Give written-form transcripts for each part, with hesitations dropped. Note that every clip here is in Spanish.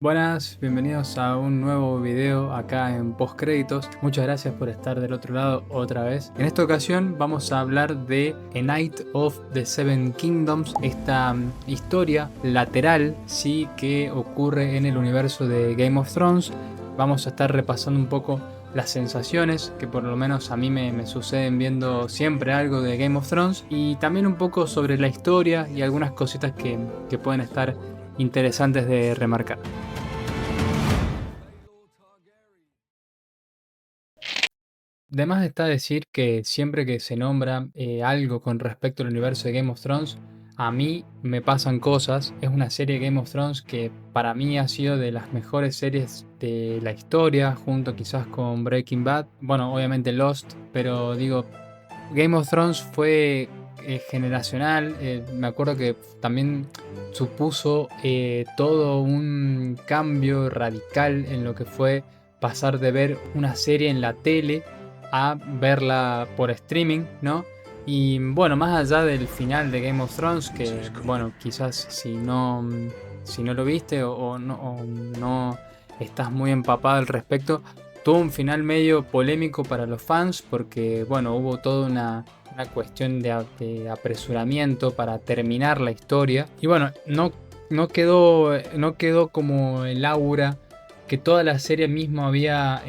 Buenas, bienvenidos a un nuevo video acá en Postcréditos. Muchas gracias por estar del otro lado otra vez. En esta ocasión vamos a hablar de A Knight of the Seven Kingdoms, esta historia lateral, sí, que ocurre en el universo de Game of Thrones. Vamos a estar repasando un poco las sensaciones que por lo menos a mí me suceden viendo siempre algo de Game of Thrones, y también un poco sobre la historia y algunas cositas que pueden estar interesantes de remarcar. De más está decir que siempre que se nombra algo con respecto al universo de Game of Thrones, a mí me pasan cosas. Es una serie de Game of Thrones que para mí ha sido de las mejores series de la historia, junto quizás con Breaking Bad. Bueno, obviamente Lost, pero digo, Game of Thrones fue generacional. Me acuerdo que también supuso todo un cambio radical en lo que fue pasar de ver una serie en la tele a verla por streaming, ¿no? Y bueno, más allá del final de Game of Thrones, que bueno, quizás si no lo viste o no estás muy empapado al respecto, tuvo un final medio polémico para los fans porque bueno, hubo toda una cuestión de apresuramiento para terminar la historia. Y bueno, no quedó como el aura que toda la serie mismo había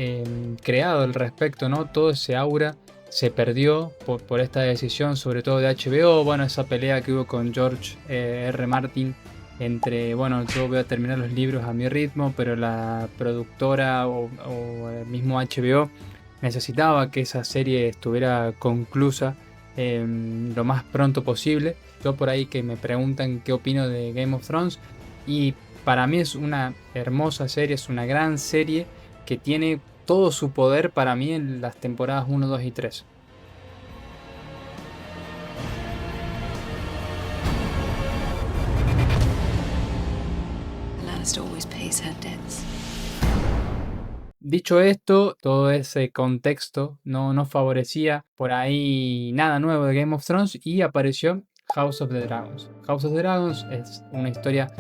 creado al respecto, ¿no? Todo ese aura se perdió por esta decisión, sobre todo de HBO. Bueno, esa pelea que hubo con George R. Martin entre, bueno, yo voy a terminar los libros a mi ritmo, pero la productora o el mismo HBO necesitaba que esa serie estuviera conclusa lo más pronto posible. Yo por ahí que me preguntan qué opino de Game of Thrones, y para mí es una hermosa serie, es una gran serie que tiene todo su poder para mí en las temporadas 1, 2 y 3. Lannister always pays her debts. Dicho esto, todo ese contexto no favorecía por ahí nada nuevo de Game of Thrones y apareció House of the Dragons. House of the Dragons es una historia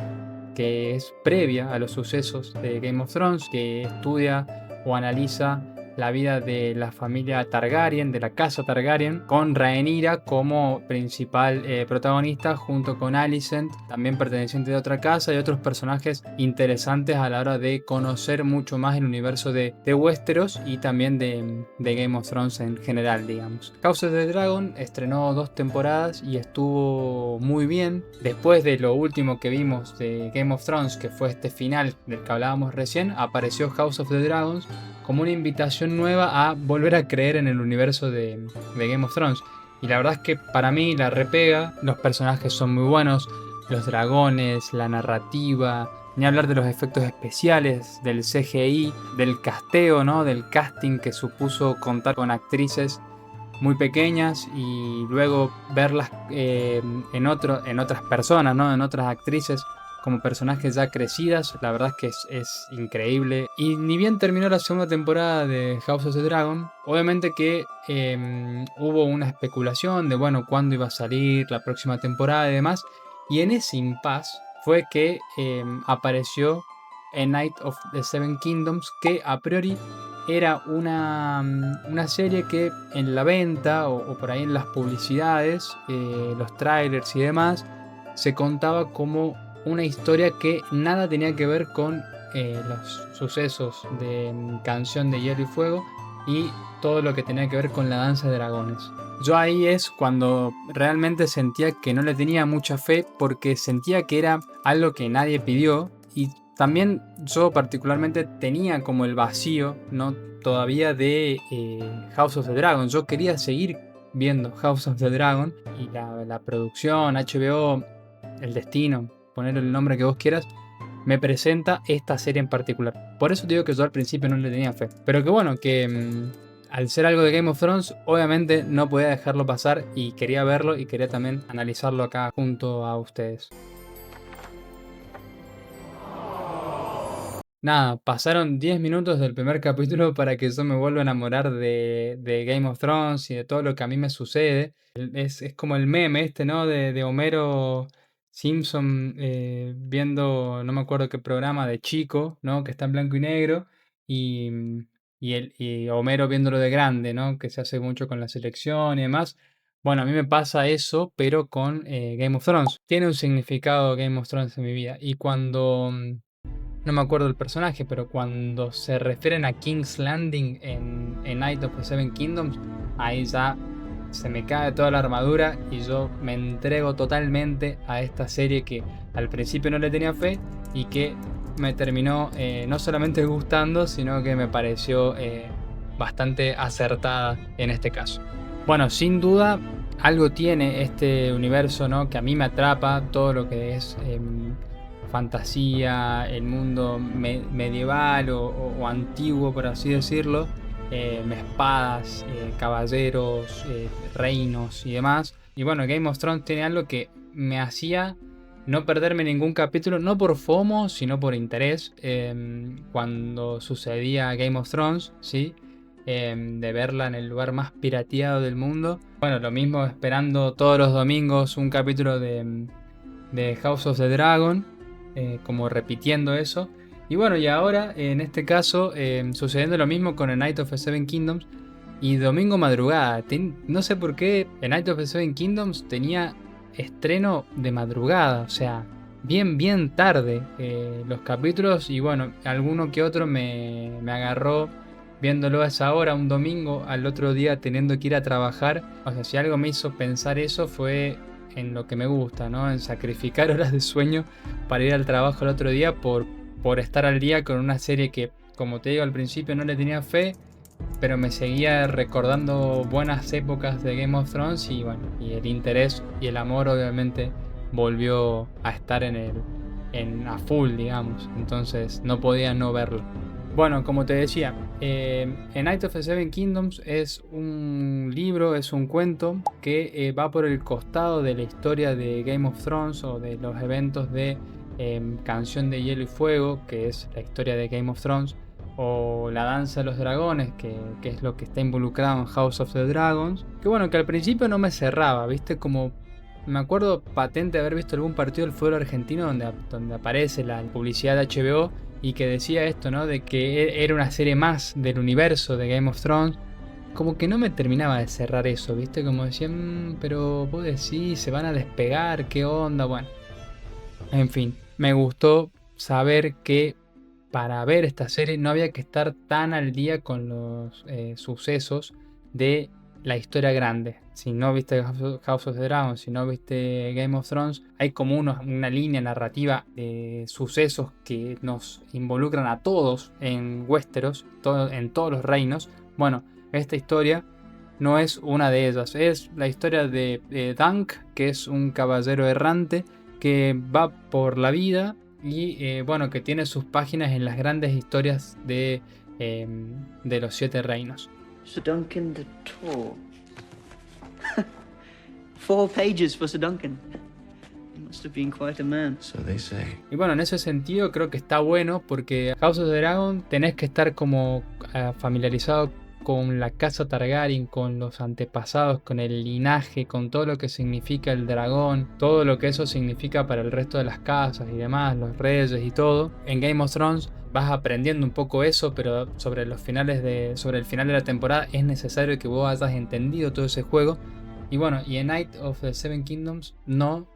que es previa a los sucesos de Game of Thrones, que estudia o analiza la vida de la familia Targaryen, de la casa Targaryen, con Rhaenyra como principal protagonista, junto con Alicent, también perteneciente de otra casa, y otros personajes interesantes a la hora de conocer mucho más el universo de Westeros y también de Game of Thrones en general, digamos. House of the Dragon estrenó 2 temporadas y estuvo muy bien. Después de lo último que vimos de Game of Thrones, que fue este final del que hablábamos recién, apareció House of the Dragons como una invitación nueva a volver a creer en el universo de Game of Thrones. Y la verdad es que para mí la repega, los personajes son muy buenos, los dragones, la narrativa, ni hablar de los efectos especiales, del CGI, del casteo, ¿no? Del casting que supuso contar con actrices muy pequeñas y luego verlas en otras personas, ¿no? En otras actrices como personajes ya crecidas. La verdad es que es increíble. Y ni bien terminó la segunda temporada de House of the Dragon, obviamente que hubo una especulación de, bueno, cuándo iba a salir la próxima temporada y demás. Y en ese impasse fue que apareció A Knight of the Seven Kingdoms, que a priori era una serie que en la venta o por ahí en las publicidades, los trailers y demás, se contaba como una historia que nada tenía que ver con los sucesos de Canción de Hielo y Fuego y todo lo que tenía que ver con la danza de dragones. Yo ahí es cuando realmente sentía que no le tenía mucha fe, porque sentía que era algo que nadie pidió, y también yo particularmente tenía como el vacío, ¿no? Todavía de House of the Dragon. Yo quería seguir viendo House of the Dragon, y la producción, HBO, el destino, poner el nombre que vos quieras, me presenta esta serie en particular. Por eso te digo que yo al principio no le tenía fe. Pero que bueno, que al ser algo de Game of Thrones, obviamente no podía dejarlo pasar y quería verlo y quería también analizarlo acá junto a ustedes. Nada, pasaron 10 minutos del primer capítulo para que yo me vuelva a enamorar de Game of Thrones y de todo lo que a mí me sucede. Es como el meme este, ¿no? De Homero Simpson viendo, no me acuerdo qué programa de chico, ¿no? Que está en blanco y negro, y, y Homero viéndolo de grande, ¿no? Que se hace mucho con la selección y demás. Bueno, a mí me pasa eso, pero con Game of Thrones. Tiene un significado Game of Thrones en mi vida. Y cuando, no me acuerdo el personaje, pero cuando se refieren a King's Landing en Night of the Seven Kingdoms, ahí ya se me cae toda la armadura y yo me entrego totalmente a esta serie que al principio no le tenía fe y que me terminó no solamente gustando, sino que me pareció bastante acertada en este caso. Bueno, sin duda algo tiene este universo, ¿no? Que a mí me atrapa, todo lo que es fantasía, el mundo medieval o antiguo, por así decirlo, espadas, caballeros, reinos y demás. Y bueno, Game of Thrones tiene algo que me hacía no perderme ningún capítulo, no por FOMO, sino por interés. Cuando sucedía Game of Thrones, ¿sí? De verla en el lugar más pirateado del mundo. Bueno, lo mismo esperando todos los domingos un capítulo de House of the Dragon, como repitiendo eso. Y bueno, y ahora en este caso sucediendo lo mismo con el Night of the Seven Kingdoms y domingo madrugada. No sé por qué el Night of the Seven Kingdoms tenía estreno de madrugada, o sea, bien tarde los capítulos y bueno, alguno que otro me agarró viéndolo a esa hora, un domingo, al otro día teniendo que ir a trabajar. O sea, si algo me hizo pensar eso fue en lo que me gusta, ¿no? En sacrificar horas de sueño para ir al trabajo el otro día por estar al día con una serie que, como te digo al principio, no le tenía fe, pero me seguía recordando buenas épocas de Game of Thrones y bueno, y el interés y el amor obviamente volvió a estar a full, digamos. Entonces no podía no verlo. Bueno, como te decía, A Night of the Seven Kingdoms es un libro, es un cuento que va por el costado de la historia de Game of Thrones o de los eventos de Canción de Hielo y Fuego, que es la historia de Game of Thrones, o La Danza de los Dragones, que es lo que está involucrado en House of the Dragons. Que bueno, que al principio no me cerraba, ¿viste? Como me acuerdo patente de haber visto algún partido del fútbol argentino donde aparece la publicidad de HBO y que decía esto, ¿no? De que era una serie más del universo de Game of Thrones. Como que no me terminaba de cerrar eso, ¿viste? Como decían, pero vos decís, se van a despegar, ¿qué onda? Bueno, en fin, me gustó saber que para ver esta serie no había que estar tan al día con los sucesos de la historia grande. Si no viste House of the Dragon, si no viste Game of Thrones, hay como una línea narrativa de sucesos que nos involucran a todos en Westeros, en todos los reinos. Bueno, esta historia no es una de ellas, es la historia de Dunk, que es un caballero errante que va por la vida y bueno, que tiene sus páginas en las grandes historias de los siete reinos. Sir Duncan the Tall. 4 pages for Sir Duncan. He must have been quite a man. So they say. Y bueno, en ese sentido creo que está bueno porque House of the Dragon tenés que estar como familiarizado con la casa Targaryen, con los antepasados, con el linaje, con todo lo que significa el dragón, todo lo que eso significa para el resto de las casas y demás, los reyes y todo. En Game of Thrones vas aprendiendo un poco eso, pero sobre el final de la temporada es necesario que vos hayas entendido todo ese juego. Y bueno, y en Night of the Seven Kingdoms no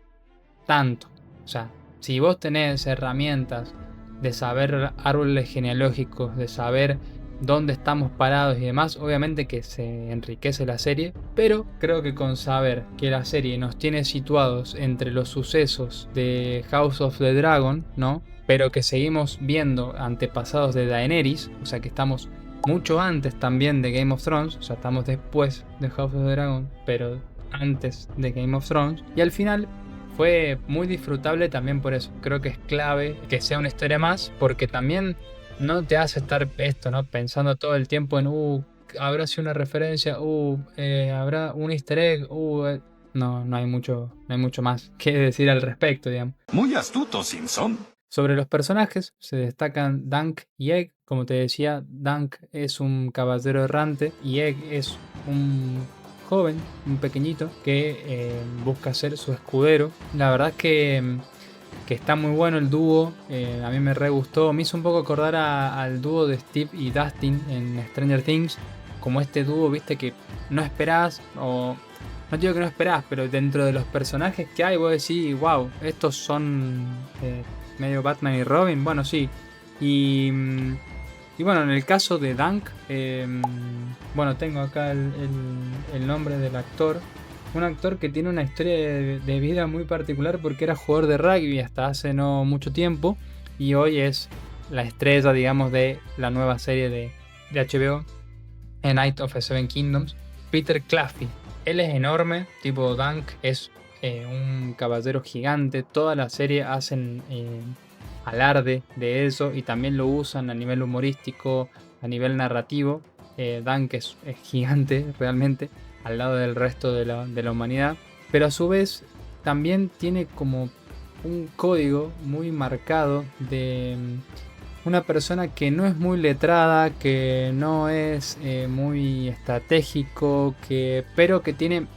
tanto. O sea, si vos tenés herramientas de saber árboles genealógicos, de saber dónde estamos parados y demás, obviamente que se enriquece la serie, pero creo que con saber que la serie nos tiene situados entre los sucesos de House of the Dragon, ¿no? Pero que seguimos viendo antepasados de Daenerys, o sea que estamos mucho antes también de Game of Thrones, o sea, estamos después de House of the Dragon, pero antes de Game of Thrones, y al final fue muy disfrutable también por eso. Creo que es clave que sea una historia más, porque también no te hace estar esto, ¿no? Pensando todo el tiempo en, habrá sido una referencia, habrá un easter egg, no hay mucho más que decir al respecto, digamos. Muy astuto, Simpson. Sobre los personajes se destacan Dunk y Egg. Como te decía, Dunk es un caballero errante y Egg es un joven, un pequeñito, que busca ser su escudero. La verdad es que está muy bueno el dúo, a mí me re gustó. Me hizo un poco acordar al dúo de Steve y Dustin en Stranger Things, como este dúo, viste, que no esperás, o no digo que no esperás, pero dentro de los personajes que hay, vos decís, wow, estos son medio Batman y Robin. Bueno, sí. Y bueno, en el caso de Dunk, bueno, tengo acá el nombre del actor. Un actor que tiene una historia de vida muy particular porque era jugador de rugby hasta hace no mucho tiempo y hoy es la estrella, digamos, de la nueva serie de HBO, A Night of the Seven Kingdoms, Peter Claffey. Él es enorme, tipo Dunk es un caballero gigante. Toda la serie hacen alarde de eso y también lo usan a nivel humorístico, a nivel narrativo. Dunk es gigante realmente al lado del resto de la humanidad, pero a su vez también tiene como un código muy marcado de una persona que no es muy letrada, que no es muy estratégico, pero que tiene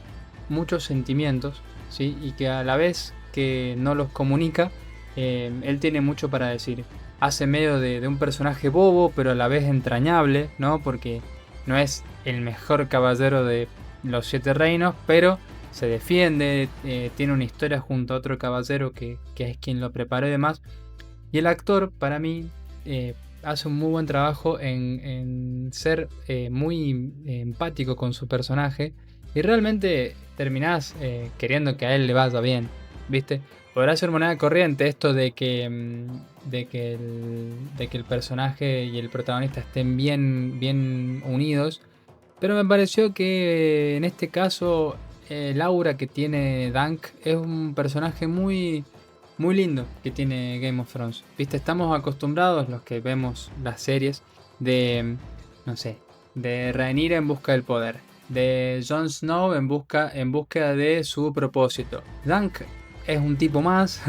muchos sentimientos, ¿sí? Y que a la vez que no los comunica, él tiene mucho para decir. Hace medio de un personaje bobo, pero a la vez entrañable, ¿no? Porque no es el mejor caballero de los 7 reinos, pero se defiende, tiene una historia junto a otro caballero que es quien lo preparó y demás. Y el actor, para mí, hace un muy buen trabajo en ser muy empático con su personaje. Y realmente terminás queriendo que a él le vaya bien, ¿viste? Podrá ser moneda corriente esto de que el personaje y el protagonista estén bien unidos. Pero me pareció que en este caso el aura que tiene Dunk es un personaje muy lindo que tiene Game of Thrones. Viste, estamos acostumbrados los que vemos las series de, no sé, de Rhaenyra en busca del poder, de Jon Snow en búsqueda de su propósito. Dunk es un tipo más,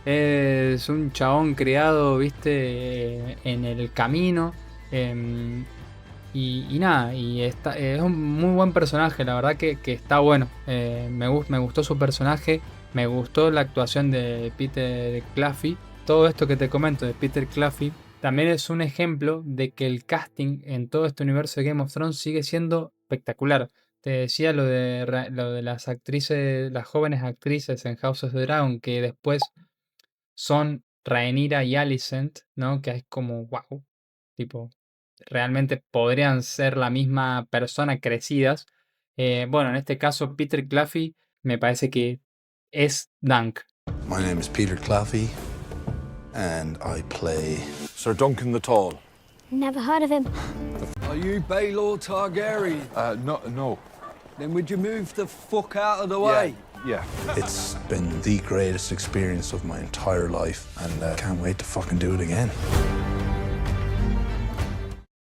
es un chabón criado, viste, en el camino. Y nada, es un muy buen personaje, la verdad que está bueno. Me gustó su personaje, me gustó la actuación de Peter Claffey. Todo esto que te comento de Peter Claffey también es un ejemplo de que el casting en todo este universo de Game of Thrones sigue siendo espectacular. Te decía lo de las actrices, las jóvenes actrices en House of the Dragon que después son Rhaenyra y Alicent, ¿no? Que es como, wow, tipo, realmente podrían ser la misma persona crecidas. Bueno, en este caso Peter Claffey me parece que es Dunk. My name is Peter Claffey, and I play Sir Duncan the Tall. Never heard of him. Are you Baelor Targaryen? No. Then would you move the fuck out of the way? Yeah. It's been the greatest experience of my entire life, and can't wait to fucking do it again.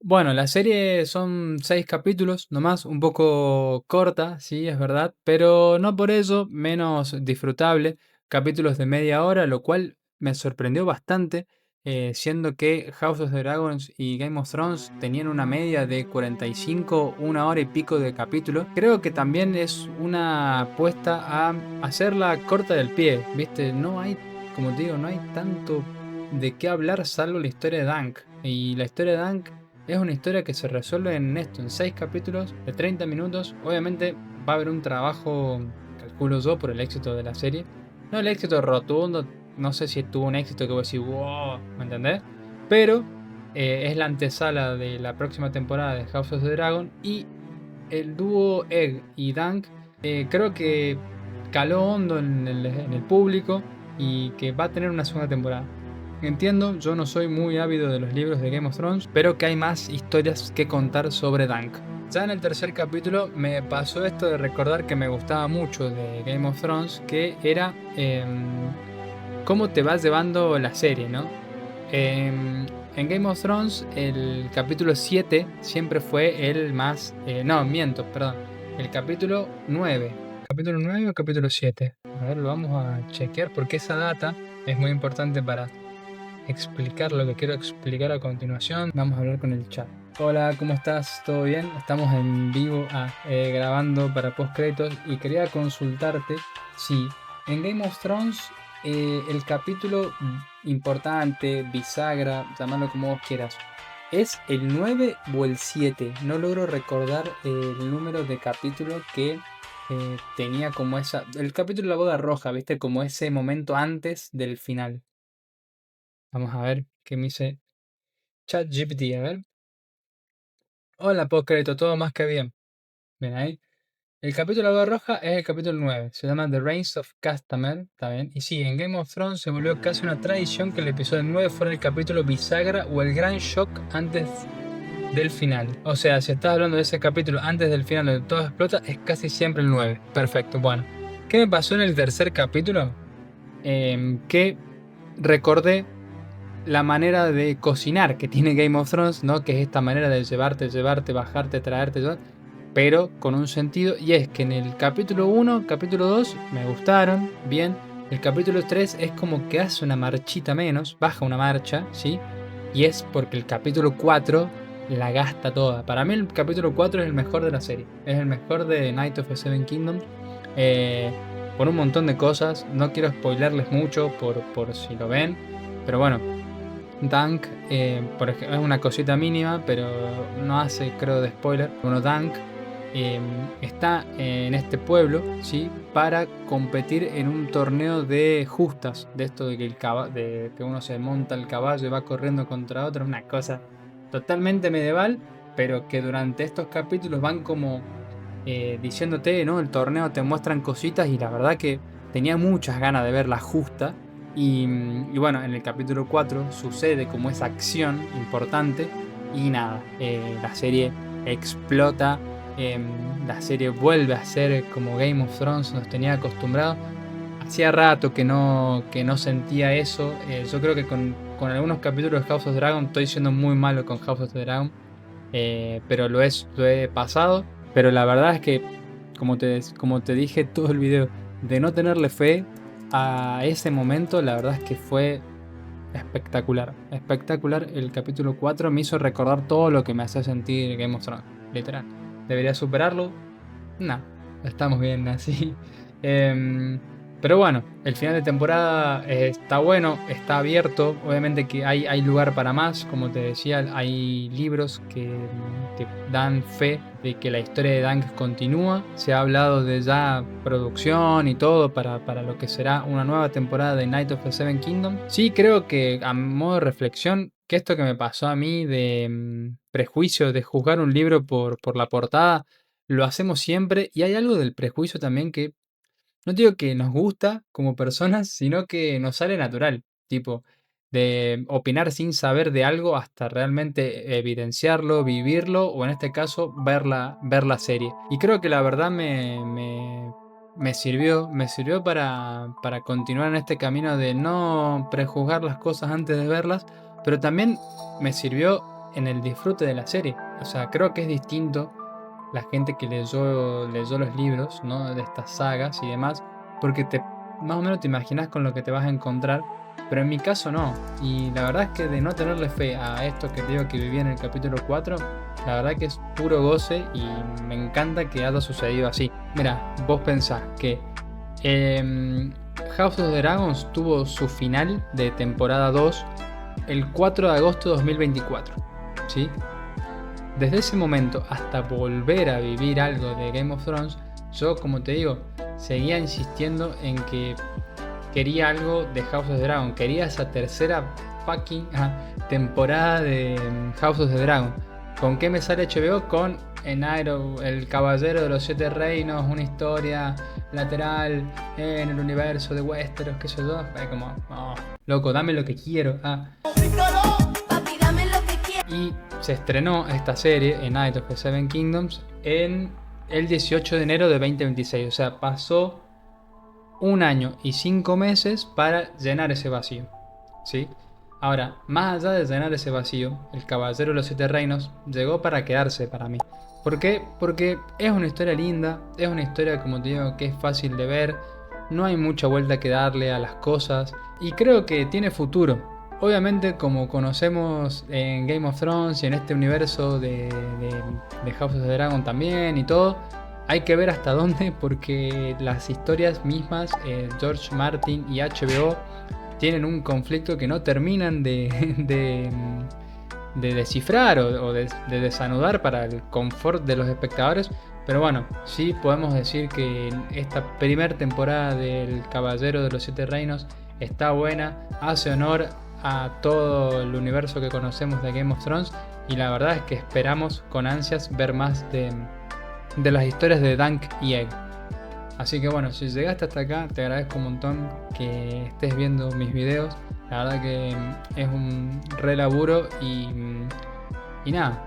Bueno, la serie son 6 capítulos nomás, un poco corta, sí, es verdad, pero no por eso menos disfrutable. Capítulos de media hora, lo cual me sorprendió bastante, siendo que House of the Dragons y Game of Thrones tenían una media de 45, una hora y pico de capítulo. Creo que también es una apuesta a hacerla corta del pie, ¿viste? No hay, como te digo, no hay tanto de qué hablar salvo la historia de Dunk. Y la historia de Dunk es una historia que se resuelve en 6 capítulos de 30 minutos. Obviamente va a haber un trabajo, calculo yo, por el éxito de la serie. No el éxito rotundo, no sé si tuvo un éxito que voy a decir, wow, ¿me entendés? Pero es la antesala de la próxima temporada de House of the Dragon. Y el dúo Egg y Dunk creo que caló hondo en el público y que va a tener una segunda temporada. Entiendo, yo no soy muy ávido de los libros de Game of Thrones, pero que hay más historias que contar sobre Dunk. Ya en el tercer capítulo me pasó esto de recordar que me gustaba mucho de Game of Thrones, que era cómo te vas llevando la serie, ¿no? En Game of Thrones el capítulo 7 siempre fue el más... el capítulo 9. ¿Capítulo 9 o capítulo 7? A ver, lo vamos a chequear porque esa data es muy importante para explicar lo que quiero explicar a continuación. Vamos a hablar con el chat. Hola, ¿cómo estás? ¿Todo bien? Estamos en vivo grabando para postcréditos y quería consultarte si en Game of Thrones el capítulo importante, bisagra, llamarlo como vos quieras, ¿es el 9 o el 7? No logro recordar el número de capítulo que tenía como esa... El capítulo de la boda roja, ¿viste? Como ese momento antes del final. Vamos a ver qué me dice ChatGPT, a ver. Hola, postcrédito, todo más que bien. Bien ahí. El capítulo de la boda roja es el capítulo 9. Se llama The Reigns of Castamere, ¿está bien? Y sí, en Game of Thrones se volvió casi una tradición que el episodio 9 fuera el capítulo bisagra o el gran shock antes del final. O sea, si estás hablando de ese capítulo antes del final donde todo explota, es casi siempre el 9. Perfecto, bueno. ¿Qué me pasó en el tercer capítulo? Que recordé la manera de cocinar que tiene Game of Thrones, ¿no? Que es esta manera de llevarte, bajarte, traerte, pero con un sentido, y es que en el capítulo 1, capítulo 2 me gustaron, bien. El capítulo 3 es como que hace una marchita menos, baja una marcha, ¿sí? Y es porque el capítulo 4 la gasta toda. Para mí el capítulo 4 es el mejor de la serie, es el mejor de Night of the Seven Kingdoms. Por un montón de cosas, no quiero spoilerles mucho por si lo ven, pero bueno, Dunk, por ejemplo, es una cosita mínima, pero no hace, creo, de spoiler. Bueno, Dunk está en este pueblo, ¿sí? Para competir en un torneo de justas, de esto de que uno se monta el caballo y va corriendo contra otro, una cosa totalmente medieval, pero que durante estos capítulos van como diciéndote, ¿no? El torneo, te muestran cositas y la verdad que tenía muchas ganas de ver la justa. Y bueno, en el capítulo 4 sucede como esa acción importante y nada, la serie explota, la serie vuelve a ser como Game of Thrones nos tenía acostumbrados. Hacía rato que no sentía eso. Yo creo que con algunos capítulos de House of Dragon estoy siendo muy malo con House of the Dragon, pero lo he pasado. Pero la verdad es que, como te dije todo el video, de no tenerle fe a ese momento, la verdad es que fue espectacular. Espectacular. El capítulo 4 me hizo recordar todo lo que me hacía sentir Game of Thrones, literal. ¿Debería superarlo? No, estamos bien así. Pero bueno, el final de temporada está bueno, está abierto. Obviamente que hay lugar para más. Como te decía, hay libros que te dan fe de que la historia de Dunk continúa. Se ha hablado de ya producción y todo para lo que será una nueva temporada de Night of the Seven Kingdoms. Sí, creo que a modo de reflexión, que esto que me pasó a mí de prejuicio de juzgar un libro por la portada, lo hacemos siempre. Y hay algo del prejuicio también que no digo que nos gusta como personas, sino que nos sale natural. Tipo, de opinar sin saber de algo hasta realmente evidenciarlo, vivirlo, o en este caso, ver la serie. Y creo que la verdad me sirvió para continuar en este camino de no prejuzgar las cosas antes de verlas, pero también me sirvió en el disfrute de la serie. O sea, creo que es distinto la gente que leyó los libros, ¿no? De estas sagas y demás, porque más o menos te imaginas con lo que te vas a encontrar, pero en mi caso no. Y la verdad es que de no tenerle fe a esto que te digo que viví en el capítulo 4, la verdad que es puro goce y me encanta que haya sucedido así. Mira, vos pensás que House of the Dragons tuvo su final de temporada 2 el 4 de agosto de 2024, ¿sí? Desde ese momento hasta volver a vivir algo de Game of Thrones, yo, como te digo, seguía insistiendo en que quería algo de House of the Dragon. Quería esa tercera fucking temporada de House of the Dragon. ¿Con qué me sale HBO? Con el Caballero de los Siete Reinos, una historia lateral en el universo de Westeros, qué sé yo. Fue como, oh, loco, dame lo que quiero. Y se estrenó esta serie, en Night of the Seven Kingdoms, en el 18 de enero de 2026. O sea, pasó 1 año y 5 meses para llenar ese vacío, ¿sí? Ahora, más allá de llenar ese vacío, el Caballero de los Siete Reinos llegó para quedarse para mí. ¿Por qué? Porque es una historia linda, es una historia, como te digo, que es fácil de ver, no hay mucha vuelta que darle a las cosas y creo que tiene futuro. Obviamente, como conocemos en Game of Thrones y en este universo de House of the Dragon también y todo, hay que ver hasta dónde, porque las historias mismas, George Martin y HBO, tienen un conflicto que no terminan de descifrar o de desanudar para el confort de los espectadores. Pero bueno, sí podemos decir que esta primera temporada del Caballero de los Siete Reinos está buena, hace honor a todo el universo que conocemos de Game of Thrones, y la verdad es que esperamos con ansias ver más de las historias de Dunk y Egg. Así que bueno, si llegaste hasta acá, te agradezco un montón que estés viendo mis videos. La verdad que es un re laburo y nada,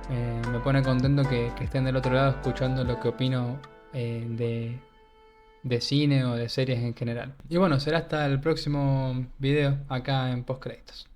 me pone contento que estén del otro lado escuchando lo que opino de cine o de series en general. Y bueno, será hasta el próximo video acá en Postcréditos.